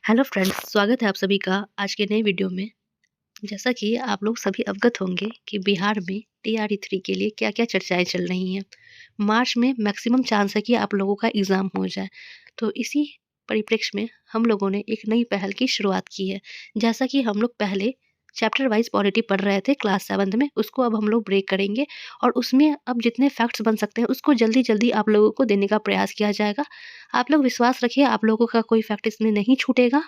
Hello friends, स्वागत है आप सभी का आज के नए वीडियो में। जैसा कि आप लोग सभी अवगत होंगे कि बिहार में टीआरई 3 के लिए क्या-क्या चर्चाएँ चल रही हैं। मार्च में मैक्सिमम चांस है कि आप लोगों का एग्ज़ाम हो जाए। तो इसी परिप्रेक्ष्य में हम लोगों ने एक नई पहल की शुरुआत की है। जैसा कि हम लोग पहले चैप्टर वाइज़ पॉलिटी पढ़ रहे थे क्लास 7th में, उसको अब हम लोग ब्रेक करेंगे और उसमें अब जितने फैक्ट्स बन सकते हैं, उसको जल्दी-जल्दी आप लोगों को देने का प्रयास किया जाएगा। आप लोग विश्वास रखिए, आप लोगों का कोई फैक्ट इसमें नहीं छूटेगा।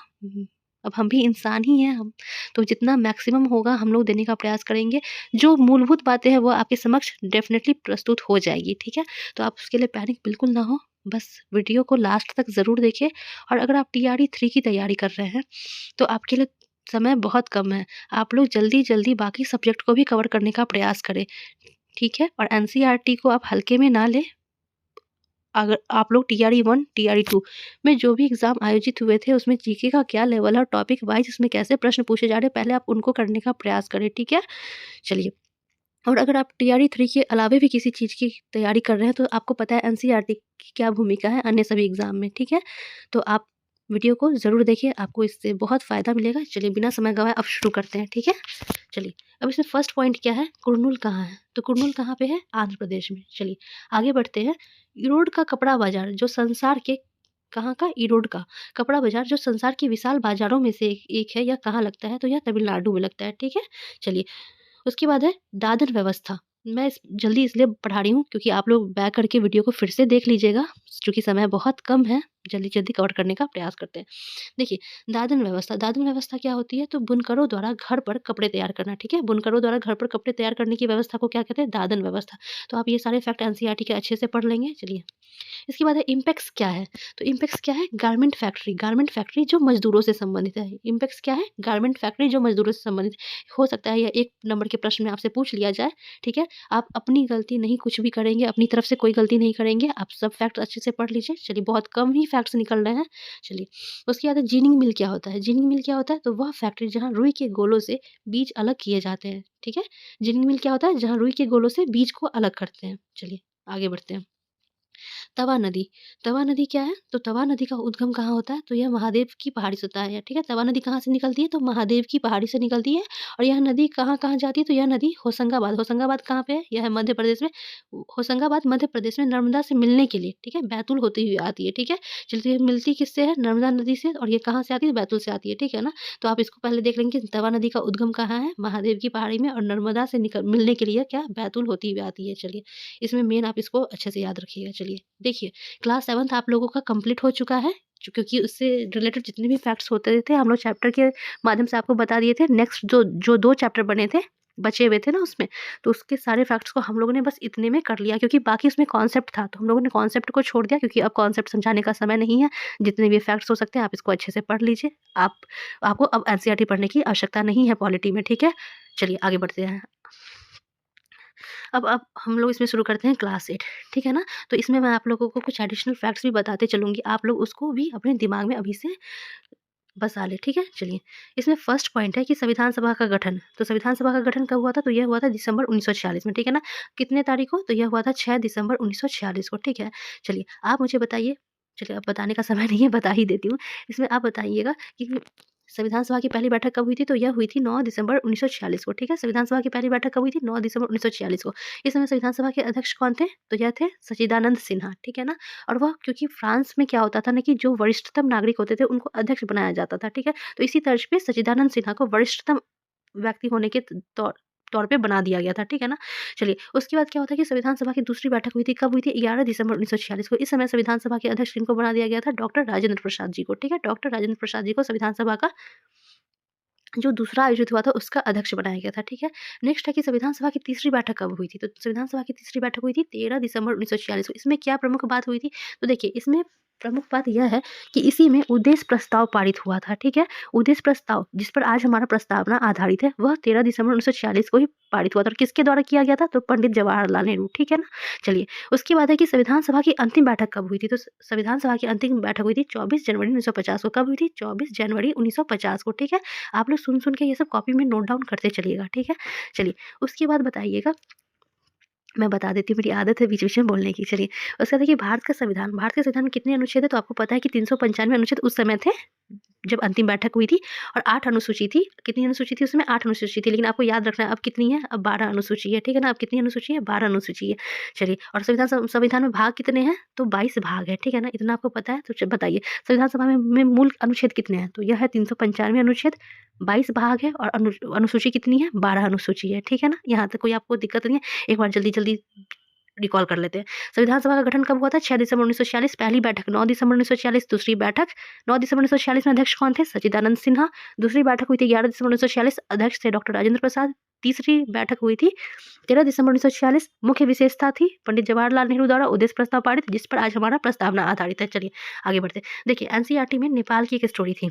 अब हम भी इंसान ही हैं हम, तो जितना मैक्सिमम होगा हम लोग देने का प्रयास करेंगे। जो मूलभूत बातें हैं वो आपके समक्ष डेफ़िनेटली प्रस्तुत हो जाएगी, ठीक है? तो आप उसके लिए पैनिक बिल्कुल ना हो, बस वीडियो को लास्ट तक ज़रूर देखें और अगर आप टीआरई 3 की तैयारी कर रहे हैं, तो आपके लिए समय बहुत कम है। आप लोग जल्दी-जल्दी बाकी सब्जेक्ट को भी कवर करने का प्रयास करें, ठीक है? और एनसीईआरटी को आप हल्के में ना लें। अगर आप लोग टीआरई 1, टीआरई 2 में जो भी एग्ज़ाम आयोजित हुए थे, उसमें जीके का क्या लेवल है और टॉपिक वाइज़ उसमें कैसे प्रश्न पूछे जा रहे हैं, पहले आप उनको करने का प्रयास करें, ठीक है? चलिए, और अगर आप टीआरई 3 के अलावे भी किसी चीज़ की तैयारी कर रहे हैं, तो आपको पता है एनसीईआरटी की क्या भूमिका है अन्य सभी एग्ज़ाम में, ठीक है? तो आप वीडियो को ज़रूर देखिए, आपको इससे बहुत फ़ायदा मिलेगा। चलिए, बिना समय गँवाए अब शुरू करते हैं, ठीक है? चलिए, अब इसमें फर्स्ट पॉइंट क्या है, कुरनूल कहाँ है? तो कुरनूल कहाँ पे है? आंध्र प्रदेश में। चलिए, आगे बढ़ते हैं। ईरोड का कपड़ा बाज़ार जो संसार के कहाँ का? ईरोड का कपड़ा बाज़ार जो संसार के विशाल बाज़ारों में से एक एक है, यह कहाँ लगता है? तो यह तमिलनाडु में लगता है, ठीक है? चलिए, उसके बाद है दादन व्यवस्था। मैं इस जल्दी इसलिए पढ़ा रही हूँ क्योंकि आप लोग बैक करके वीडियो को फिर से देख लीजिएगा, चूँकि समय बहुत कम है, जल्दी-जल्दी कवर करने का प्रयास करते हैं। देखिए, दादन व्यवस्था क्या होती है? तो बुनकरों द्वारा घर पर कपड़े तैयार करना, ठीक है? बुनकरों द्वारा घर पर कपड़े तैयार करने की व्यवस्था को क्या कहते हैं? दादन व्यवस्था। तो आप ये सारे फैक्ट एनसीईआरटी के अच्छे से पढ़ लेंगे। चलिए, इसके बाद है इम्पेक्स क्या है? तो इम्पेक्स क्या है? गारमेंट फैक्ट्री जो मज़दूरों से संबंधित है। इम्पेक्स क्या है? गारमेंट फैक्ट्री जो मज़दूरों से संबंधित हो सकता है या 1 नंबर के प्रश्न में आपसे पूछ लिया जाए, ठीक है? आप अपनी गलती नहीं कुछ भी करेंगे, अपनी तरफ से कोई गलती नहीं करेंगे, आप सब फैक्ट अच्छे से पढ़ लीजिए। चलिए, बहुत कम ही फैक्ट्स निकल रहे हैं। चलिए, उसके बाद है जिनिंग मिल क्या होता है? जिनिंग मिल क्या होता है? तो वह फैक्ट्री जहाँ रुई के गोलों से बीज अलग किए जाते हैं, ठीक है? जिनिंग मिल क्या होता है? जहाँ रुई के गोलों से बीज को अलग करते हैं। चलिए, आगे बढ़ते हैं। तवा नदी। तवा नदी क्या है? तो तवा नदी का उद्गम कहाँ होता है? तो यह महादेव की पहाड़ी से होता है, ठीक है? तवा नदी कहाँ से निकलती है? तो महादेव की पहाड़ी से निकलती है और यह नदी कहाँ-कहाँ जाती है? तो यह नदी होशंगाबाद होशंगाबाद कहाँ पे है? यह है मध्य प्रदेश में। होशंगाबाद मध्य प्रदेश में नर्मदा से मिलने के लिए, ठीक है? बैतूल होती हुई आती है, ठीक है? चलिए, मिलती किससे है? नर्मदा नदी से और ये कहाँ से आती है? बैतूल से आती है, ठीक है ना? तो आप इसको पहले देख लेंगे कि तवा नदी का उद्गम कहाँ है? महादेव की पहाड़ी में और नर्मदा से निकल मिलने के लिए क्या? बैतूल होती हुई आती है। चलिए, इसमें मेन आप इसको अच्छे से याद रखिएगा। चलिए, देखिए, क्लास 7th आप लोगों का कंप्लीट हो चुका है, क्योंकि उससे रिलेटेड जितने भी फैक्ट्स होते थे हम लोग चैप्टर के माध्यम से आपको बता दिए थे। नेक्स्ट जो जो 2 चैप्टर बने थे, बचे हुए थे ना उसमें, तो उसके सारे फैक्ट्स को हम लोगों ने बस इतने में कर लिया क्योंकि बाकी उसमें कॉन्सेप्ट था, तो हम लोगों ने कॉन्सेप्ट को छोड़ दिया क्योंकि अब कॉन्सेप्ट समझाने का समय नहीं है। जितने भी फैक्ट्स हो सकते हैं आप इसको अच्छे से पढ़ लीजिए। आप आपको अब एनसीईआरटी पढ़ने की आवश्यकता नहीं है पॉलिटी में, ठीक है? चलिए, आगे बढ़ते हैं। अब हम लोग इसमें शुरू करते हैं क्लास 8, ठीक है ना? तो इसमें मैं आप लोगों को कुछ एडिशनल फैक्ट्स भी बताते चलूँगी, आप लोग उसको भी अपने दिमाग में अभी से बसा लें, ठीक है? चलिए, इसमें फर्स्ट पॉइंट है कि संविधान सभा का गठन। तो संविधान सभा का गठन कब हुआ था? तो यह हुआ था दिसंबर 1946 में, ठीक है ना? कितने तारीख को? तो यह हुआ था 6 दिसंबर 1946 को, ठीक है? चलिए, आप मुझे बताइए। चलिए, अब बताने का समय नहीं है, बता ही देती हूँ। इसमें आप बताइएगा कि संविधान सभा की पहली बैठक कब हुई थी? तो यह हुई थी 9 दिसंबर 1946 को, ठीक है? संविधान सभा की पहली बैठक कब हुई थी? 9 दिसंबर 1946 को। इस समय संविधान सभा के अध्यक्ष कौन थे? तो यह थे सच्चिदानंद सिन्हा, ठीक है ना? और वह क्योंकि फ्रांस में क्या होता था ना कि जो वरिष्ठतम नागरिक होते थे उनको अध्यक्ष बनाया जाता था, ठीक है? तो इसी तर्ज पे सच्चिदानंद सिन्हा को वरिष्ठतम व्यक्ति होने के तौर तौर पे बना दिया गया था, ठीक है ना? चलिए, उसके बाद क्या होता है कि संविधान सभा की दूसरी बैठक हुई थी, कब हुई थी? 11 दिसंबर 1946 को। इस समय संविधान सभा के अध्यक्ष किनको बना दिया गया था? डॉक्टर राजेंद्र प्रसाद जी को, ठीक है? डॉक्टर राजेंद्र प्रसाद जी को संविधान सभा का जो दूसरा आयोजित हुआ था उसका अध्यक्ष बनाया गया था, ठीक है? नेक्स्ट है कि संविधान सभा की तीसरी बैठक कब हुई थी? तो संविधान सभा की तीसरी बैठक हुई थी 13 दिसंबर 1946 को। इसमें क्या प्रमुख बात हुई थी? तो देखिए, इसमें प्रमुख बात यह है कि इसी में उद्देश्य प्रस्ताव पारित हुआ था, ठीक है? उद्देश्य प्रस्ताव जिस पर आज हमारा प्रस्तावना आधारित है, वह 13 दिसंबर 1946 को ही पारित हुआ था और किसके द्वारा किया गया था? तो पंडित जवाहरलाल नेहरू, ठीक है ना? चलिए, उसके बाद है कि संविधान सभा की अंतिम बैठक कब हुई थी? तो संविधान सभा की अंतिम बैठक हुई थी 24 जनवरी 1950 को। कब हुई थी? 24 जनवरी 1950 को, ठीक है? आप लोग सुन-सुन के ये सब कॉपी में नोट डाउन करते चलिएगा, ठीक है? चलिए, उसके बाद बताइएगा, मैं बता देती हूँ, मेरी आदत है बीच-बीच में बोलने की। चलिए, उसके बाद देखिए भारत का संविधान में कितने अनुच्छेद हैं? तो आपको पता है कि 395 अनुच्छेद उस समय थे, जब अंतिम बैठक हुई थी और 8 अनुसूची थी। कितनी अनुसूची थी उसमें? 8 अनुसूची थी, लेकिन आपको याद रखना है अब कितनी है? अब 12 अनुसूची है, ठीक है ना? अब कितनी अनुसूची है? 12 अनुसूची है। चलिए, और संविधान में भाग कितने हैं? तो 22 भाग है, ठीक है ना? इतना आपको पता है तो बताइए संविधान सभा में मूल अनुच्छेद कितने हैं? तो यह है 395 अनुच्छेद, 22 भाग है और अनुसूची कितनी है? 12 अनुसूची है, ठीक है ना? यहाँ तक कोई आपको दिक्कत नहीं है। एक बार जल्दी-जल्दी रिकॉल कर लेते हैं। संविधान सभा का गठन कब हुआ था? 6 दिसंबर 1946 पहली बैठक, 9 दिसंबर 1946 दूसरी बैठक। 9 दिसंबर 1946 में अध्यक्ष कौन थे? सच्चिदानंद सिन्हा। दूसरी बैठक हुई थी 11 दिसंबर 1946, अध्यक्ष थे डॉक्टर राजेंद्र प्रसाद। तीसरी बैठक हुई थी 13 दिसंबर 1946, मुख्य विशेषता थी पंडित जवाहरलाल नेहरू द्वारा उद्देश्य प्रस्ताव पारित, जिस पर आज हमारा प्रस्तावना आधारित है। चलिए आगे बढ़ते हैं। देखिए एनसीईआरटी में नेपाल की एक स्टोरी थी,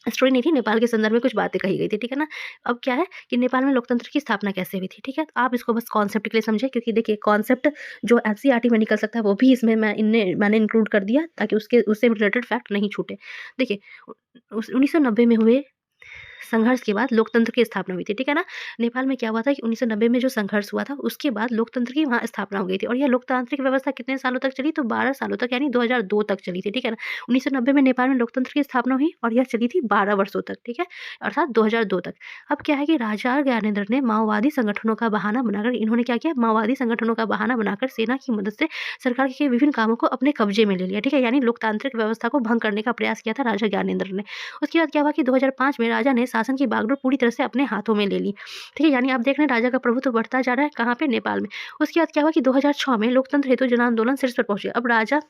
स्टोरी नहीं थी, नेपाल के संदर्भ में कुछ बातें कही गई थी, ठीक है ना? अब क्या है कि नेपाल में लोकतंत्र की स्थापना कैसे हुई थी, ठीक है? आप इसको बस कॉन्सेप्ट के लिए समझे, क्योंकि देखिए कॉन्सेप्ट जो एनसीईआरटी में निकल सकता है वो भी इसमें मैंने इंक्लूड कर दिया, ताकि उससे रिलेटेड फैक्ट नहीं छूटे। देखिए 1990 में हुए संघर्ष के बाद लोकतंत्र की स्थापना हुई थी, ठीक है ना? नेपाल में क्या हुआ था कि 1990 में जो संघर्ष हुआ था, उसके बाद लोकतंत्र की वहाँ स्थापना हो गई थी और यह लोकतांत्रिक व्यवस्था कितने सालों तक चली? तो 12 सालों तक, यानी 2002 तक चली थी, ठीक है ना? 1990 में नेपाल में लोकतंत्र की स्थापना हुई और यह चली थी 12 वर्षों तक, ठीक है? अर्थात 2002 तक। अब क्या है कि राजा ज्ञानेंद्र ने माओवादी संगठनों का बहाना बनाकर, इन्होंने क्या किया? माओवादी संगठनों का बहाना बनाकर सेना की मदद से सरकार के विभिन्न कामों को अपने कब्जे में ले लिया, ठीक है? यानी लोकतांत्रिक व्यवस्था को भंग करने का प्रयास किया था राजा ज्ञानेंद्र ने। उसके बाद क्या हुआ कि 2005 में राजा ने शासन की बागडोर पूरी तरह से अपने हाथों में ले ली, ठीक है? यानी आप देख रहे हैं राजा का प्रभुत्व बढ़ता जा रहा है, कहाँ पे? नेपाल में। उसके बाद क्या हुआ कि 2006 में लोकतंत्र हेतु जन आंदोलन शीर्ष पर पहुंचे। अब राजा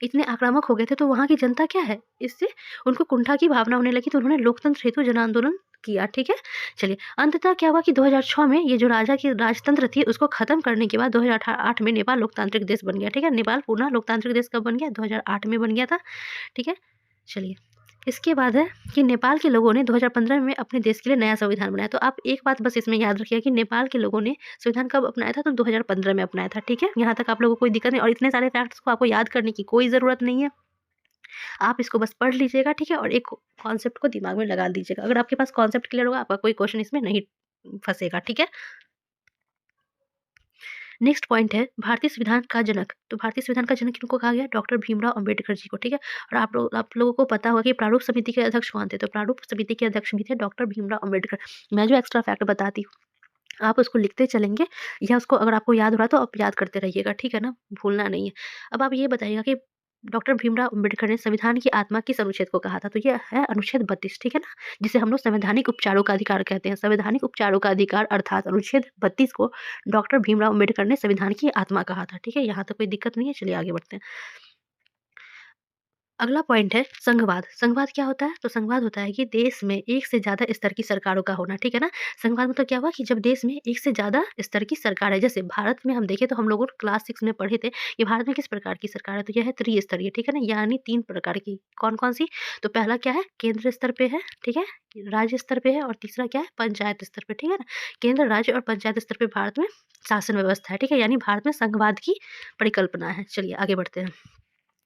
इतने आक्रामक हो गए थे, तो वहाँ की जनता क्या है, इससे उनको कुंठा की भावना होने लगी, तो उन्होंने लोकतंत्र हेतु जन आंदोलन किया, ठीक है? चलिए, अंततः क्या हुआ कि 2006 में ये जो राजा की राजतंत्र थी उसको खत्म करने के बाद 2008 में नेपाल लोकतांत्रिक देश बन गया, ठीक है? नेपाल पुनः लोकतांत्रिक देश कब बन गया? 2008 में बन गया था, ठीक है? चलिए, इसके बाद है कि नेपाल के लोगों ने 2015 में अपने देश के लिए नया संविधान बनाया। तो आप एक बात बस इसमें याद रखिए कि नेपाल के लोगों ने संविधान कब अपनाया था? तो 2015 में अपनाया था, ठीक है? यहाँ तक आप लोगों को कोई दिक्कत नहीं, और इतने सारे फैक्ट्स को आपको याद करने की कोई ज़रूरत नहीं है। आप इसको बस पढ़ लीजिएगा, ठीक है? और एक कॉन्सेप्ट को दिमाग में लगा दीजिएगा। अगर आपके पास कॉन्सेप्ट क्लियर होगा, आपका कोई क्वेश्चन इसमें नहीं फँसेगा, ठीक है? नेक्स्ट पॉइंट है भारतीय संविधान का जनक। तो भारतीय संविधान का जनक किनको कहा गया? डॉक्टर भीमराव अंबेडकर जी को, ठीक है? और आप लोगों को पता होगा कि प्रारूप समिति के अध्यक्ष कौन थे? तो प्रारूप समिति के अध्यक्ष भी थे डॉक्टर भीमराव अंबेडकर। मैं जो एक्स्ट्रा फैक्ट बताती हूँ, आप उसको लिखते चलेंगे, या उसको अगर आपको याद हो रहा है तो आप याद करते रहिएगा, ठीक है ना? भूलना नहीं है। अब आप ये बताइएगा कि डॉक्टर भीमराव अंबेडकर ने संविधान की आत्मा किस अनुच्छेद को कहा था? तो ये है अनुच्छेद 32, ठीक है ना? जिसे हम लोग संवैधानिक उपचारों का अधिकार कहते हैं। संवैधानिक उपचारों का अधिकार अर्थात अनुच्छेद 32 को डॉक्टर भीमराव अंबेडकर ने संविधान की आत्मा कहा था, ठीक है? यहाँ तक कोई दिक्कत नहीं है। चलिए आगे बढ़ते हैं। अगला पॉइंट है संघवाद। संघवाद क्या होता है? तो संघवाद होता है कि देश में एक से ज़्यादा स्तर की सरकारों का होना, ठीक है ना? संघवाद मतलब क्या हुआ कि जब देश में एक से ज़्यादा स्तर की सरकार है, जैसे भारत में हम देखें तो हम लोगों क्लास 6 में पढ़े थे कि भारत में किस प्रकार की सरकार है, तो यह है त्रिस्तरीय, ठीक है ना? यानी 3 प्रकार की। कौन-कौन सी? तो पहला क्या है? केंद्र स्तर पे है, ठीक है? राज्य स्तर पे है, और तीसरा क्या है? पंचायत स्तर पे, ठीक है ना? केंद्र, राज्य और पंचायत स्तर पे भारत में शासन व्यवस्था है, ठीक है? यानी भारत में संघवाद की परिकल्पना है। चलिए आगे बढ़ते हैं।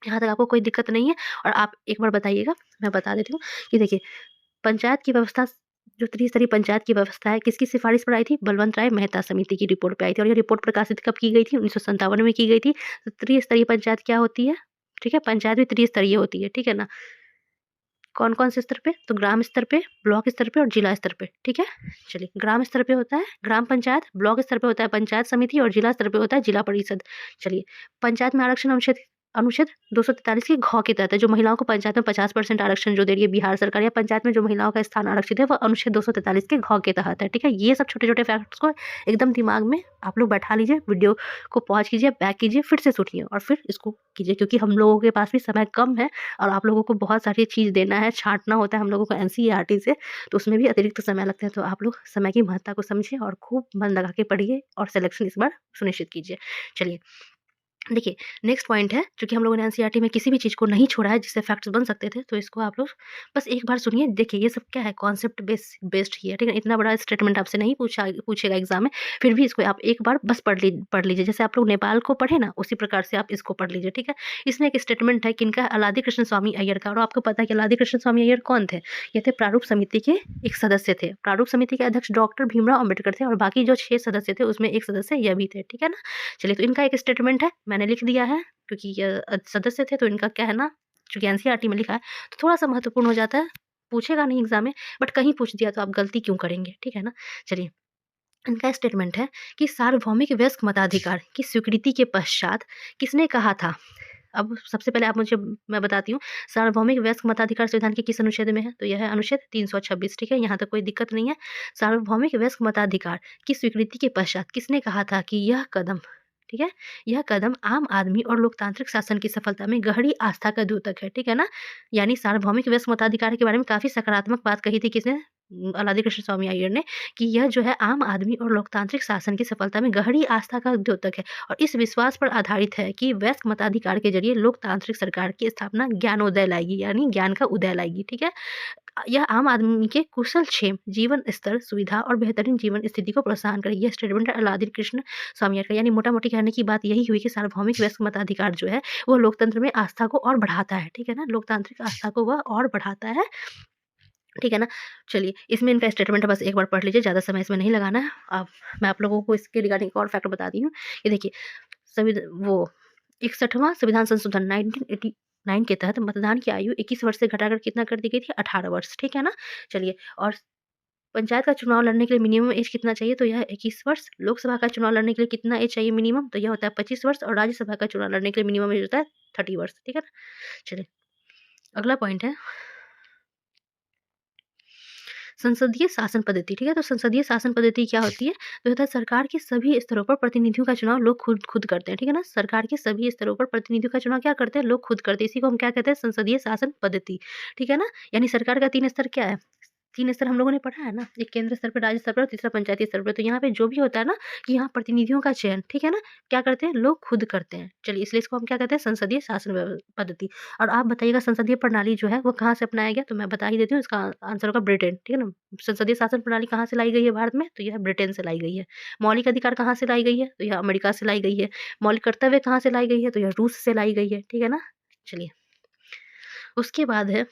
यहाँ तक आपको कोई दिक्कत नहीं है, और आप एक बार बताइएगा, मैं बता देती हूँ कि देखिए पंचायत की व्यवस्था, जो त्रिस्तरीय पंचायत की व्यवस्था है, किसकी सिफारिश पर आई थी? बलवंत राय मेहता समिति की रिपोर्ट पे आई थी, और ये रिपोर्ट प्रकाशित कब की गई थी? 1957 में की गई थी। तो त्रिस्तरीय पंचायत क्या होती है? ठीक है, पंचायत भी त्रिस्तरीय होती है, ठीक है ना? कौन-कौन से स्तर पे? तो ग्राम स्तर पे, ब्लॉक स्तर पे और जिला स्तर पे, ठीक है? चलिए, ग्राम स्तर पे होता है ग्राम पंचायत, ब्लॉक स्तर पे होता है पंचायत समिति, और जिला स्तर पे होता है जिला परिषद। चलिए, पंचायत में आरक्षण अनुच्छेद अनुच्छेद 243 की घ के तहत है, जो महिलाओं को पंचायत में 50% आरक्षण जो दे रही है बिहार सरकार, या पंचायत में जो महिलाओं का स्थान आरक्षित है, वह अनुच्छेद 243 के घ के तहत है, ठीक है? ये सब छोटे-छोटे फैक्ट्स को एकदम दिमाग में आप लोग बैठा लीजिए, वीडियो को पॉज़ कीजिए, बैक कीजिए, फिर से सुनिए और फिर इसको कीजिए, क्योंकि हम लोगों के पास भी समय कम है और आप लोगों को बहुत सारी चीज़ देना है, छाँटना होता है हम लोगों को एनसीईआरटी से, तो उसमें भी अतिरिक्त समय लगता है। तो आप लोग समय की महत्ता को समझिए और खूब मन लगा के पढ़िए और सिलेक्शन इस बार सुनिश्चित कीजिए। चलिए, देखिए, नेक्स्ट पॉइंट है, चूँकि हम लोगों ने एनसीईआरटी में किसी भी चीज़ को नहीं छोड़ा है जिससे फैक्ट्स बन सकते थे, तो इसको आप लोग बस एक बार सुनिए। देखिए, ये सब क्या है? कॉन्सेप्ट बेस्ड ही है, ठीक है? इतना बड़ा स्टेटमेंट आपसे नहीं पूछेगा एग्ज़ाम में, फिर भी इसको आप एक बार बस पढ़ लीजिए। जैसे आप लोग नेपाल को पढ़े ना, उसी प्रकार से आप इसको पढ़ लीजिए, ठीक है? इसमें एक स्टेटमेंट है किनका? अलादी कृष्ण स्वामी अय्यर का, और आपको पता है कि अलादी कृष्ण स्वामी अय्यर कौन थे? ये थे प्रारूप समिति के एक सदस्य थे। प्रारूप समिति के अध्यक्ष डॉक्टर भीमराव अंबेडकर थे, और बाकी जो 6 सदस्य थे उसमें एक सदस्य यह भी थे, ठीक है ना? चलिए, तो इनका एक स्टेटमेंट है, मैंने लिख दिया है, क्योंकि ये सदस्य थे तो इनका कहना चूँकि एनसीईआरटी में लिखा है तो थोड़ा-सा महत्वपूर्ण हो जाता है। पूछेगा नहीं एग्ज़ाम में, बट कहीं पूछ दिया तो आप गलती क्यों करेंगे, ठीक है ना? चलिए, इनका स्टेटमेंट है कि सार्वभौमिक वयस्क मताधिकार की स्वीकृति के पश्चात किसने कहा था? अब सबसे पहले आप मुझे मैं बताती हूँ, सार्वभौमिक वयस्क मताधिकार संविधान के किस अनुच्छेद में है? तो यह है अनुच्छेद 326, ठीक है? यहाँ तक कोई दिक्कत नहीं है। सार्वभौमिक वयस्क मताधिकार की स्वीकृति के पश्चात किसने कहा था कि यह कदम, ठीक है? यह कदम आम आदमी और लोकतांत्रिक शासन की सफलता में गहरी आस्था का द्योतक है, ठीक है ना? यानी सार्वभौमिक वयस्क मताधिकार के बारे में काफ़ी सकारात्मक बात कही थी किसने? अलादी कृष्ण स्वामी अय्यर ने, कि यह जो है आम आदमी और लोकतांत्रिक शासन की सफलता में गहरी आस्था का द्योतक है और इस विश्वास पर आधारित है कि वयस्क मताधिकार के जरिए लोकतांत्रिक सरकार की स्थापना ज्ञानोदय लाएगी, यानी ज्ञान का उदय लाएगी, ठीक है? यह आम आदमी के कुशलक्षेम, जीवन स्तर, सुविधा और बेहतरीन जीवन स्थिति को प्रोत्साहन करेगी। यह स्टेटमेंट है अलादीन कृष्ण स्वामी अय्यर का। यानी मोटा-मोटी कहने की बात यही हुई कि सार्वभौमिक वयस्क मताधिकार जो है, वो लोकतंत्र में आस्था को और बढ़ाता है, ठीक है ना? लोकतांत्रिक आस्था को वह और बढ़ाता है, ठीक है ना? चलिए, इसमें इनका स्टेटमेंट है, बस एक बार पढ़ लीजिए, ज़्यादा समय इसमें नहीं लगाना है। अब मैं आप लोगों को इसके रिगार्डिंग एक और फैक्ट बताती हूँ। ये देखिए, वो 61वां संविधान संशोधन 1989 के तहत मतदान की आयु 21 वर्ष से घटाकर कितना कर दी गई थी? 18 वर्ष, ठीक है ना? चलिए, और पंचायत का चुनाव लड़ने के लिए मिनिमम एज कितना चाहिए? तो यह है 21 वर्ष। लोकसभा का चुनाव लड़ने के लिए कितना एज चाहिए मिनिमम? तो यह होता है 25 वर्ष और राज्यसभा का चुनाव लड़ने के लिए मिनिमम एज होता है 30 वर्ष, ठीक है ना? चलिए, अगला पॉइंट है संसदीय शासन पद्धति, ठीक है? तो संसदीय शासन पद्धति क्या होती है? तो होता है सरकार के सभी स्तरों पर प्रतिनिधियों का चुनाव लोग खुद खुद करते हैं, ठीक है ना? सरकार के सभी स्तरों पर प्रतिनिधियों का चुनाव क्या करते हैं? लोग खुद करते हैं। इसी को हम क्या कहते हैं? संसदीय शासन पद्धति, ठीक है ना? यानी सरकार का 3 स्तर क्या है? 3 स्तर हम लोगों ने पढ़ा है ना? एक केंद्र स्तर पे, राज्य स्तर पे और तीसरा पंचायती स्तर पे। तो यहाँ पे जो भी होता है ना, कि यहाँ प्रतिनिधियों का चयन, ठीक है ना? क्या करते हैं? लोग खुद करते हैं। चलिए, इसलिए इसको हम क्या कहते हैं? संसदीय शासन पद्धति। और आप बताइएगा संसदीय प्रणाली जो है वो कहाँ से अपनाया गया? तो मैं बता ही देती हूँ, इसका आंसर होगा ब्रिटेन, ठीक है ना? संसदीय शासन प्रणाली कहाँ से लाई गई है भारत में? तो यह ब्रिटेन से लाई गई है। मौलिक अधिकार कहाँ से लाई गई है? तो यह अमेरिका से लाई गई है। मौलिक कर्तव्य कहाँ से लाई गई है? तो यह रूस से लाई गई है, ठीक है ना? चलिए, उसके बाद है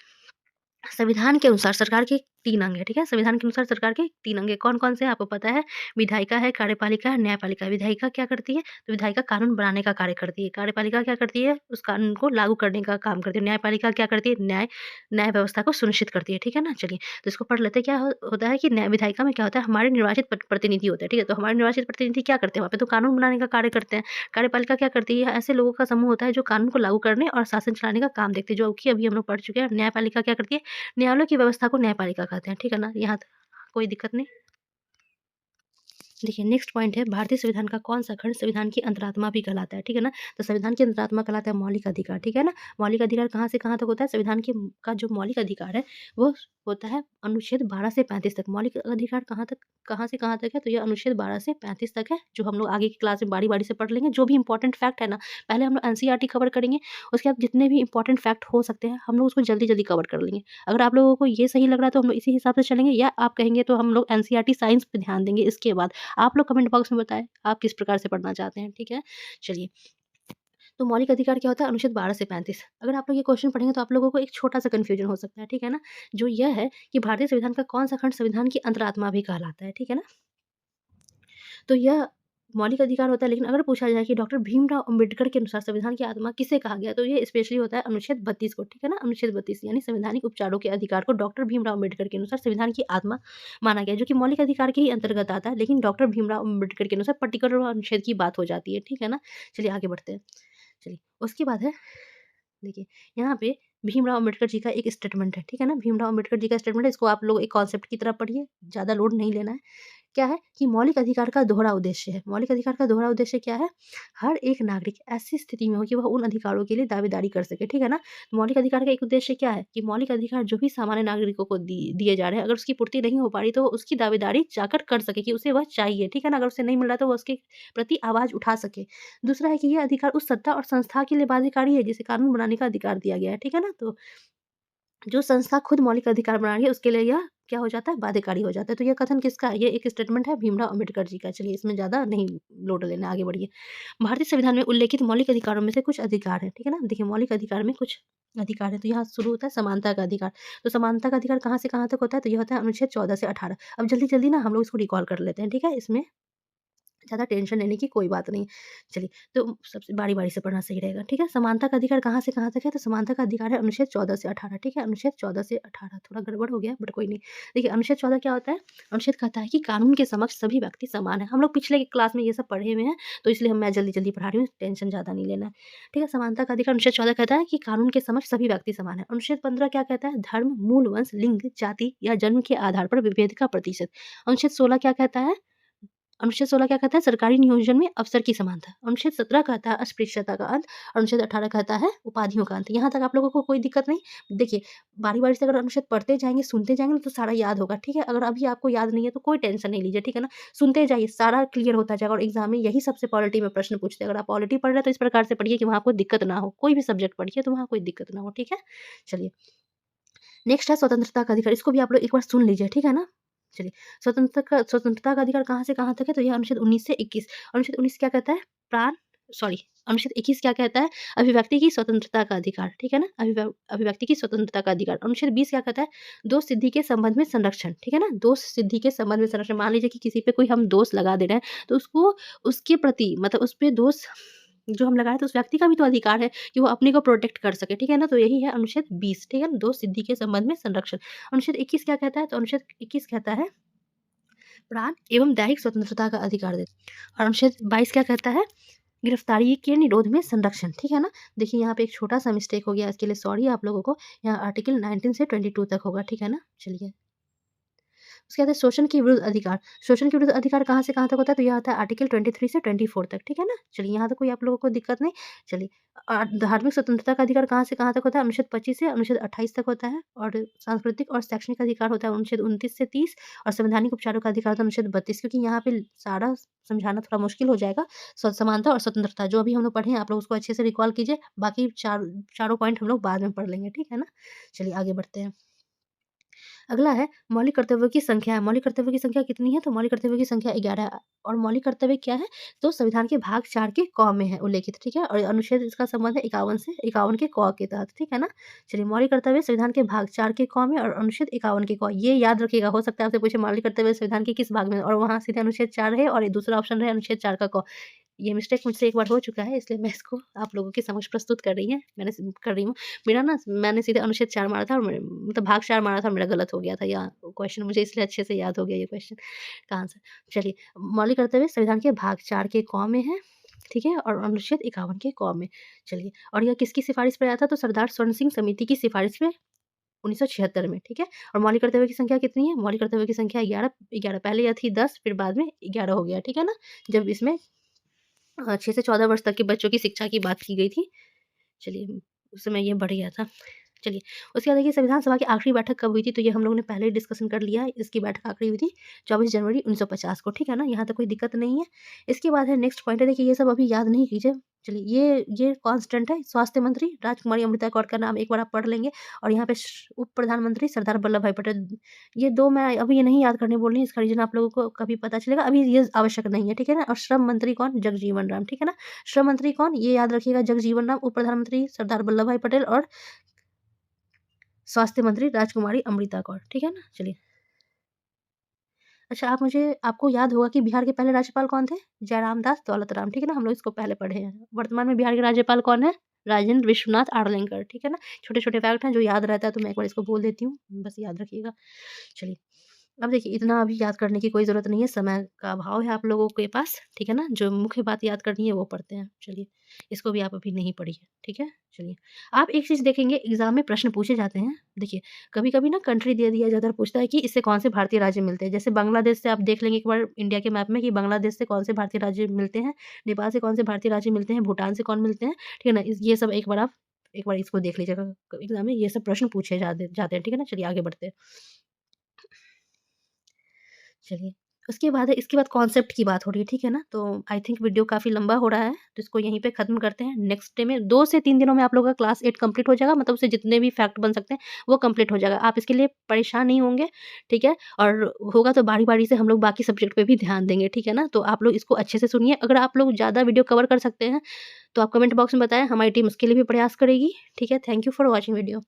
संविधान के अनुसार सरकार के 3 अंग हैं, ठीक है? संविधान के अनुसार सरकार के 3 अंग हैं। कौन-कौन से हैं आपको पता है? विधायिका है, कार्यपालिका है, न्यायपालिका है। विधायिका क्या करती है? तो विधायिका कानून बनाने का कार्य करती है। कार्यपालिका क्या करती है? उस कानून को लागू करने का काम करती है। न्यायपालिका क्या करती है? न्याय न्याय व्यवस्था को सुनिश्चित करती है, ठीक है ना? चलिए, तो इसको पढ़ लेते हैं। क्या होता है कि न्याय विधायिका में क्या होता है? हमारे निर्वाचित प्रतिनिधि होते हैं, ठीक है? तो हमारे निर्वाचित प्रतिनिधि क्या करते हैं वहाँ पे? तो कानून बनाने का कार्य करते हैं। कार्यपालिका क्या करती है? ऐसे लोगों का समूह होता है जो कानून को लागू करने और शासन चलाने का काम देखते हैं, जो कि अभी हम लोग पढ़ चुके हैं। न्यायपालिका क्या करती है? न्यायालयों की व्यवस्था को न्यायपालिका कहते हैं, ठीक है ना? यहाँ तक कोई दिक्कत नहीं। देखिए, नेक्स्ट पॉइंट है भारतीय संविधान का कौन-सा खंड संविधान की अंतरात्मा भी कहलाता है, ठीक है ना? तो संविधान की अंतरात्मा कहलाता है मौलिक अधिकार, ठीक है ना? मौलिक अधिकार कहाँ से कहाँ तक होता है? संविधान की का जो मौलिक अधिकार है, वो होता है अनुच्छेद 12 से 35 तक। मौलिक अधिकार कहाँ से कहाँ तक है? तो ये अनुच्छेद 12 से 35 तक है, जो हम लोग आगे की क्लास में बारी-बारी से पढ़ लेंगे। जो भी इम्पोर्टेंट फैक्ट है ना, पहले हम लोग एनसीईआरटी कवर करेंगे, उसके बाद जितने भी इम्पोर्टेंट फैक्ट हो सकते हैं, हम लोग उसको जल्दी-जल्दी कवर कर लेंगे। अगर आप लोगों को ये सही लग रहा है, तो हम लोग इसी हिसाब से चलेंगे, या आप कहेंगे तो हम लोग एनसीईआरटी साइंस पे ध्यान देंगे इसके बाद। आप लोग कमेंट बॉक्स में बताएँ, आप किस प्रकार से पढ़ना चाहते हैं, ठीक है? चलिए, तो मौलिक अधिकार क्या होता है? अनुच्छेद 12 से 35। अगर आप लोग ये क्वेश्चन पढ़ेंगे तो आप लोगों को एक छोटा-सा कन्फ्यूजन हो सकता है, ठीक है ना? जो यह है कि भारतीय संविधान का कौन-सा खंड संविधान की अंतरात्मा भी कहलाता है, ठीक है ना? तो यह मौलिक अधिकार होता है, लेकिन अगर पूछा जाए कि डॉक्टर भीमराव अम्बेडकर के अनुसार संविधान की आत्मा किसे कहा गया? तो ये स्पेशली होता है अनुच्छेद 32 को, ठीक है ना? अनुच्छेद 32 यानी संवैधानिक उपचारों के अधिकार को डॉक्टर भीमराव अम्बेडकर के अनुसार संविधान की आत्मा माना गया है, जो कि मौलिक अधिकार के ही अंतर्गत आता है, लेकिन डॉक्टर भीमराव अम्बेडकर के अनुसार पर्टिकुलर अनुच्छेद की बात हो जाती है, ठीक है ना? चलिए, आगे बढ़ते हैं। चलिए, उसके बाद है, देखिए, यहाँ पे भीमराव अम्बेडकर जी का एक स्टेटमेंट है, ठीक है ना? भीमराव अम्बेडकर जी का स्टेटमेंट है, इसको आप लोग एक कॉन्सेप्ट की तरह पढ़िए, ज़्यादा लोड नहीं लेना है। क्या है कि मौलिक अधिकार का दोहरा उद्देश्य है। मौलिक अधिकार का दोहरा उद्देश्य क्या है? हर एक नागरिक ऐसी स्थिति में हो कि वह उन अधिकारों के लिए दावेदारी कर सके, ठीक है ना? मौलिक अधिकार का एक उद्देश्य क्या है? कि मौलिक अधिकार जो भी सामान्य नागरिकों को दिए जा रहे हैं, अगर उसकी पूर्ति नहीं हो पा रही, तो वो उसकी दावेदारी जाकर कर सके कि उसे वह चाहिए, ठीक है ना? अगर उसे नहीं मिल रहा, तो वो उसके प्रति आवाज़ उठा सके। दूसरा है कि ये अधिकार उस सत्ता और संस्था के लिए बाध्यकारी है, जिसे कानून बनाने का अधिकार दिया गया है, ठीक है ना? तो जो संस्था खुद मौलिक अधिकार बना रही है, उसके लिए यह क्या हो जाता है? बाध्यकारी हो जाता है। तो यह कथन किसका है? ये एक स्टेटमेंट है भीमराव अम्बेडकर जी का। चलिए, इसमें ज़्यादा नहीं लोड लेना, आगे बढ़िए। भारतीय संविधान में उल्लेखित मौलिक अधिकारों में से कुछ अधिकार हैं, ठीक है ना? देखिए, मौलिक अधिकार में कुछ अधिकार है, तो यहाँ शुरू होता है समानता का अधिकार। तो समानता का अधिकार कहाँ से कहाँ तक होता है? तो ये होता है अनुच्छेद 14 से 18। अब जल्दी-जल्दी ना हम लोग इसको रिकॉल कर लेते हैं, ठीक है? इसमें ज़्यादा टेंशन लेने की कोई बात नहीं। चलिए, तो सबसे बारी-बारी से पढ़ना सही रहेगा, ठीक है? समानता का अधिकार कहाँ से कहाँ तक है? तो समानता का अधिकार है अनुच्छेद 14 से 18, ठीक है? अनुच्छेद 14 से 18 थोड़ा गड़बड़ हो गया बट कोई नहीं। देखिए, अनुच्छेद 14 क्या होता है? अनुच्छेद कहता है कि कानून के समक्ष सभी व्यक्ति समान हैं। हम लोग पिछले क्लास में ये सब पढ़े हुए हैं, तो इसलिए मैं जल्दी-जल्दी पढ़ा रही हूँ, टेंशन ज़्यादा नहीं लेना है, ठीक है? समानता का अधिकार अनुच्छेद 14 कहता है कि कानून के समक्ष सभी व्यक्ति समान हैं। अनुच्छेद 15 क्या कहता है? धर्म, मूल वंश, लिंग, जाति या जन्म के आधार पर विभेद का प्रतिशत। अनुच्छेद 16 क्या कहता है? अनुच्छेद 16 क्या कहता है? सरकारी नियोजन में अवसर की समानता। अनुच्छेद 17 कहता है अस्पृश्यता का अंत। अनुच्छेद 18 कहता है उपाधियों का अंत। यहाँ तक आप लोगों को कोई दिक्कत नहीं? देखिए, बारी-बारी से अगर अनुच्छेद पढ़ते जाएँगे, सुनते जाएँगे ना तो सारा याद होगा, ठीक है? अगर अभी आपको याद नहीं है तो कोई टेंशन नहीं लीजिए, ठीक है ना? सुनते जाइए, सारा क्लियर होता जाएगा और एग्ज़ाम में यही सबसे पॉलिटी में प्रश्न पूछते हैं। अगर आप पॉलिटी पढ़ रहे हैं तो इस प्रकार से पढ़िए कि वहाँ कोई दिक्कत ना हो। कोई भी सब्जेक्ट पढ़िए तो वहाँ कोई दिक्कत ना हो, ठीक है? चलिए। नेक्स्ट है स्वतंत्रता का अधिकार, इसको भी आप लोग एक बार सुन लीजिए, ठीक है ना? चलिए, स्वतंत्रता का अधिकार कहाँ से कहाँ तक है? तो ये अनुच्छेद 19 से 21। अनुच्छेद 19 क्या कहता है? प्राण सॉरी अनुच्छेद 21 क्या कहता है? अभिव्यक्ति की स्वतंत्रता का अधिकार, ठीक है ना? अभिव्यक्ति की स्वतंत्रता का अधिकार। अनुच्छेद 20 क्या कहता है? दोष सिद्धि के संबंध में संरक्षण, ठीक है ना? दोष सिद्धि के संबंध में संरक्षण। मान लीजिए कि किसी पे कोई हम दोष लगा दे रहे हैं, तो उसको उसके प्रति मतलब उस पे दोष जो हम लगाए तो उस व्यक्ति का भी तो अधिकार है कि वो अपने को प्रोटेक्ट कर सके, ठीक है ना? तो यही है अनुच्छेद 20, ठीक है ना? दोष सिद्धि के संबंध में संरक्षण। अनुच्छेद 21 क्या कहता है? तो अनुच्छेद 21 कहता है प्राण एवं दैहिक स्वतंत्रता का अधिकार देता है। और अनुच्छेद 22 क्या कहता है? गिरफ्तारी के निरोध में संरक्षण, ठीक है ना? देखिए यहाँ पे एक छोटा-सा मिस्टेक हो गया, इसके लिए सॉरी आप लोगों को। यहाँ आर्टिकल 19 से 22 तक होगा, ठीक है ना? चलिए। उसके बाद है शोषण के विरुद्ध अधिकार। शोषण के विरुद्ध अधिकार कहाँ से कहाँ तक होता है? तो यह आता है आर्टिकल 23 से 24 तक, ठीक है ना? चलिए यहाँ तक कोई आप लोगों को दिक्कत नहीं। चलिए धार्मिक स्वतंत्रता का अधिकार कहाँ से कहाँ तक होता है? अनुच्छेद 25 से अनुच्छेद 28 तक होता है और सांस्कृतिक और शैक्षणिक अधिकार होता है अनुच्छेद 29 से 30 और संवैधानिक उपचारों का अधिकार होता है अनुच्छेद 32 क्योंकि यहाँ पे सारा समझाना थोड़ा मुश्किल हो जाएगा। समानता और स्वतंत्रता जो अभी हम लोग पढ़े हैं आप लोग उसको अच्छे से रिकॉल कीजिए। बाकी चारों पॉइंट हम लोग बाद में पढ़ लेंगे, ठीक है ना? चलिए आगे बढ़ते हैं। अगला है मौलिक कर्तव्यों की संख्या है। मौलिक कर्तव्यों की संख्या कितनी है? तो मौलिक कर्तव्यों की संख्या 11 है और मौलिक कर्तव्य क्या है? तो संविधान के भाग 4 के क में है उल्लेखित, ठीक है? और अनुच्छेद इसका संबंध है 51 से 51 के क के तहत, ठीक है ना? चलिए मौलिक कर्तव्य संविधान के भाग 4 के क में और अनुच्छेद 51 के क। ये याद रखिएगा, हो सकता है आपसे पूछे मौलिक कर्तव्य संविधान के किस भाग में और वहाँ सीधे अनुच्छेद 4 है और ये दूसरा ऑप्शन है अनुच्छेद 4 का क। ये मिस्टेक मुझसे एक बार हो चुका है इसलिए मैं इसको आप लोगों के समक्ष प्रस्तुत कर रही हूँ। मेरा ना मैंने सीधे अनुच्छेद 4 मारा था और मतलब भाग 4 मारा था और मेरा गलत हो गया था या क्वेश्चन मुझे इसलिए अच्छे से याद हो गया ये क्वेश्चन का आंसर। चलिए मौलिक कर्तव्य संविधान के भाग 4 के क में है, ठीक है? और अनुच्छेद 51 के क में। चलिए और यह किसकी सिफारिश पे आया था? तो सरदार स्वर्ण सिंह समिति की सिफारिश पे 1976 में, ठीक है? और मौलिक कर्तव्य की संख्या कितनी है? मौलिक कर्तव्य की संख्या 11 पहले यह थी 10 फिर बाद में 11 हो गया, ठीक है ना? जब इसमें 6 से 14 वर्ष तक के बच्चों की शिक्षा की बात की गई थी। चलिए, उस समय ये बढ़ गया था। चलिए, उसके बाद देखिए संविधान सभा की आखिरी बैठक कब हुई थी? तो ये हम लोगों ने पहले ही डिस्कशन कर लिया है। इसकी बैठक आखिरी हुई थी 24 जनवरी 1950 को, ठीक है ना? यहाँ तक कोई दिक्कत नहीं है। इसके बाद है नेक्स्ट पॉइंट है देखिए ये सब अभी याद नहीं कीजिए। चलिए ये कांस्टेंट है स्वास्थ्य मंत्री राजकुमारी अमृता कौर का नाम एक बार आप पढ़ लेंगे और यहाँ पे उप प्रधानमंत्री सरदार वल्लभ भाई पटेल। ये 2 मैं अभी ये नहीं याद करने बोल रही हूँ, इसका रीज़न आप लोगों को कभी पता चलेगा। अभी ये आवश्यक नहीं है, ठीक है ना? और श्रम मंत्री कौन? जगजीवन राम, ठीक है ना? श्रम मंत्री कौन? ये याद रखिएगा जगजीवन राम, उप प्रधानमंत्री सरदार वल्लभ भाई पटेल और स्वास्थ्य मंत्री राजकुमारी अमृता कौर, ठीक है ना? चलिए। अच्छा आपको याद होगा कि बिहार के पहले राज्यपाल कौन थे? जयराम दास दौलत राम, ठीक है ना? हम लोग इसको पहले पढ़े हैं। वर्तमान में बिहार के राज्यपाल कौन है? राजेंद्र विश्वनाथ आर्लेकर, ठीक है ना? छोटे-छोटे फैक्ट हैं जो याद रहता है तो मैं एक बार इसको बोल देती हूँ, बस याद रखिएगा। चलिए। अब देखिए इतना अभी याद करने की कोई ज़रूरत नहीं है, समय का अभाव है आप लोगों के पास, ठीक है ना? जो मुख्य बात याद करनी है वो पढ़ते हैं। चलिए, इसको भी आप अभी नहीं पढ़ी है, ठीक है? चलिए, आप एक चीज़ देखेंगे एग्ज़ाम में प्रश्न पूछे जाते हैं। देखिए, कभी-कभी ना कंट्री दे दिया जाता है और पूछता है कि इससे कौन से भारतीय राज्य मिलते हैं। जैसे बांग्लादेश से आप देख लेंगे एक बार इंडिया के मैप में कि बांग्लादेश से कौन से भारतीय राज्य मिलते हैं, नेपाल से कौन से भारतीय राज्य मिलते हैं, भूटान से कौन मिलते हैं, ठीक है ना? ये सब एक बार इसको देख लीजिएगा एग्ज़ाम में ये सब प्रश्न पूछे जाते हैं, ठीक है ना? चलिए आगे बढ़ते हैं। चलिए, उसके बाद है इसके बाद कॉन्सेप्ट की बात हो रही है, ठीक है ना? तो आई थिंक वीडियो काफ़ी लंबा हो रहा है, तो इसको यहीं पे ख़त्म करते हैं। नेक्स्ट डे में 2 से 3 दिनों में आप लोगों का क्लास 8 कंप्लीट हो जाएगा, मतलब उससे जितने भी फैक्ट बन सकते हैं, वो कंप्लीट हो जाएगा। आप इसके लिए परेशान नहीं होंगे, ठीक है? और होगा तो बारी-बारी से हम लोग बाकी सब्जेक्ट पे भी ध्यान देंगे, ठीक है ना? तो आप लोग इसको अच्छे से सुनिए। अगर आप लोग ज़्यादा वीडियो कवर कर सकते हैं, तो आप कमेंट बॉक्स में बताएँ, हमारी टीम उसके लिए भी प्रयास करेगी, ठीक है? Thank you for watching video.